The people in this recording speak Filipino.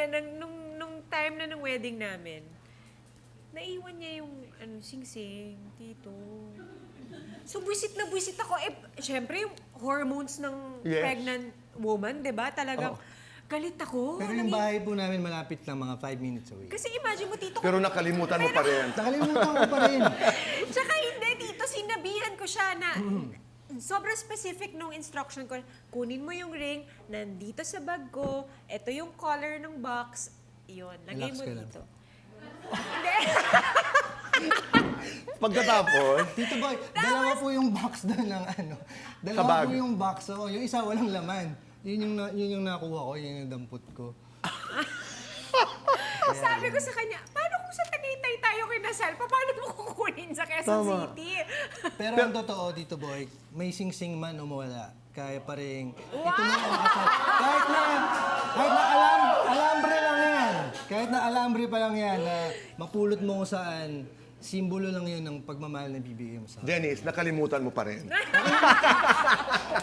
yan, nung time na ng wedding namin, naiwan niya yung sing-sing, tito. So, buwisit na buwisit ako. Eh, syempre, yung hormones ng pregnant woman, di ba? Talagang galit ako. Pero yung bahay po namin malapit lang, mga 5 minutes away. Kasi imagine mo, tito. Pero nakalimutan mo pa rin. Nakalimutan ko pa rin. Tsaka hindi, tito, sinabihan ko siya na sobrang specific nung instruction ko. Kunin mo yung ring, nandito sa bag ko, ito yung color ng box, yun, lagay Relax mo ka lang. dito. Hindi. Pagkatapos, Tito Boy, dalawa po yung box doon ng ano. Sa Dalawa bag. po yung box. So, yung isa walang laman. Yun yung nakuha ko, yun yung dampot ko. Sabi ko sa kanya, paano kung sa Tagaytay tayo kinasal? Paano mo kukunin sa Quezon City? Pero ang totoo, Tito Boy, may sing-sing man o mawala, kaya pa rin, ito na ang kasal. Kahit na alambre lang yan. Kahit na alambre pa lang yan, na mapulot mo kung saan, simbolo lang yun ng pagmamahal na bibigay mo sa akin. Dennis, nakalimutan mo pa rin.